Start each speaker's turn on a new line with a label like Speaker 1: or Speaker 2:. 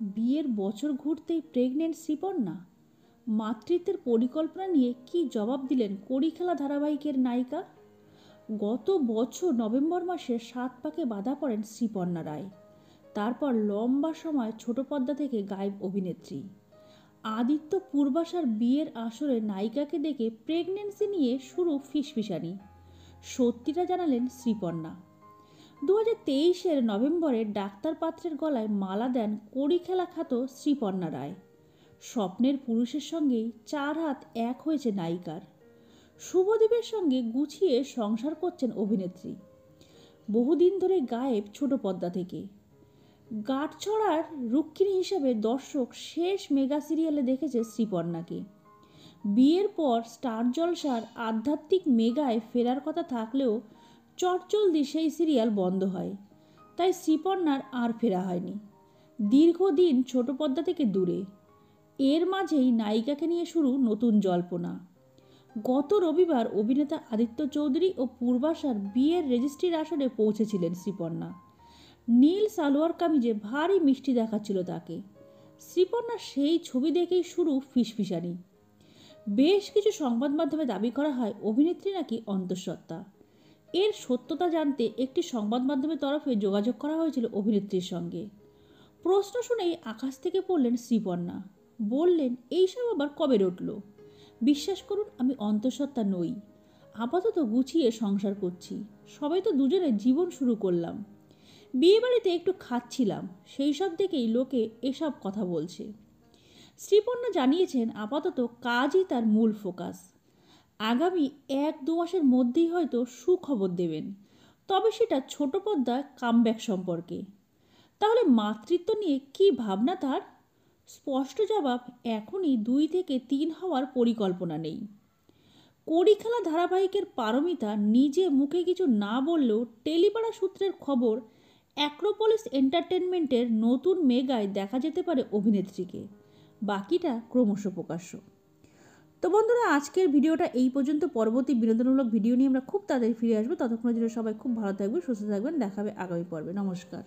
Speaker 1: বিয়ের বছর ঘুরতেই প্রেগনেন্ট শ্রীপর্ণা। মাতৃত্বের পরিকল্পনা নিয়ে কী জবাব দিলেন কড়িখেলা ধারাবাহিকের নায়িকা। গত বছর নভেম্বর মাসে 7 পাকে বাধা পড়েন শ্রীপর্ণা রায়। তারপর লম্বা সময় ছোট পর্দা থেকে গায়েব অভিনেত্রী। আদিত্য পূর্বাশার বিয়ের আসরে নায়িকাকে দেখে প্রেগনেন্সি নিয়ে শুরু ফিসফিসানি। সত্যিটা জানালেন শ্রীপর্ণা। 2023-এর নভেম্বরে ডাক্তার পাত্রের গলায় মালা দেন কড়িখেলা খ্যাত শ্রীপর্ণা রায়। স্বপ্নের পুরুষের সঙ্গেই 4 হাত এক হয়েছে নায়িকার। শুভদীপের সঙ্গে গুছিয়ে সংসার করছেন অভিনেত্রী। বহুদিন ধরে গায়েব ছোট পর্দা থেকে। গাঁটছড়ার রুক্মিণী হিসেবে দর্শক শেষ মেগা সিরিয়ালে দেখেছে শ্রীপর্ণাকে। বিয়ের পর স্টার জলসার আধ্যাত্মিক মেগায় ফেরার কথা থাকলেও চটজলদি সেই সিরিয়াল বন্ধ হয়। তাই শ্রীপর্ণার আর ফেরা হয়নি। দীর্ঘদিন ছোট পর্দা থেকে দূরে। এর মাঝেই নায়িকাকে নিয়ে শুরু নতুন জল্পনা। গত রবিবার অভিনেতা আদিত্য চৌধুরী ও পূর্বাশার বিয়ের রেজিস্ট্রির আসরে পৌঁছেছিলেন শ্রীপর্ণা। নীল সালোয়ার কামিজে ভারী মিষ্টি দেখাচ্ছিল তাকে। শ্রীপর্ণা সেই ছবি দেখেই শুরু ফিসফিসানি। বেশ কিছু সংবাদ মাধ্যমে দাবি করা হয় অভিনেত্রী নাকি অন্তঃসত্ত্বা। এর সত্যতা জানতে একটি সংবাদ মাধ্যমের তরফে যোগাযোগ করা হয়েছিল অভিনেত্রীর সঙ্গে। প্রশ্ন শুনেই আকাশ থেকে পড়লেন শ্রীপর্ণা। বললেন, এইসব আবার কবে রটল? বিশ্বাস করুন, আমি অন্তঃসত্ত্বা নই। আপাতত গুছিয়ে সংসার করছি। সবাই তো দুজনে জীবন শুরু করলাম। বিয়েবাড়িতে একটু খাচ্ছিলাম, সেই সব দেখেই লোকে এসব কথা বলছে। শ্রীপর্ণা জানিয়েছেন আপাতত কাজই তার মূল ফোকাস। আগামী 1-2 মাসের মধ্যেই হয়তো সুখবর দেবেন, তবে সেটা ছোট পর্দায় কামব্যাক সম্পর্কে। তাহলে মাতৃত্ব নিয়ে কী ভাবনা তার? স্পষ্ট জবাব, এখনই 2 থেকে 3 হওয়ার পরিকল্পনা নেই। কড়িখেলা ধারাবাহিকের পারমিতা নিজে মুখে কিছু না বললেও টেলিপাড়া সূত্রের খবর অ্যাক্রোপলিস এন্টারটেনমেন্টের নতুন মেগায় দেখা যেতে পারে অভিনেত্রীকে। বাকিটা ক্রমশ প্রকাশ্য। তো বন্ধুরা, আজকের ভিডিওটা এই পর্যন্ত। পরবর্তী বিনোদনমূলক ভিডিও নিয়ে আমরা খুব তাড়াতাড়ি ফিরে আসবো। ততক্ষণের জন্য সবাই খুব ভালো থাকবেন, সুস্থ থাকবেন। দেখাবে আগামী পর্বে। নমস্কার।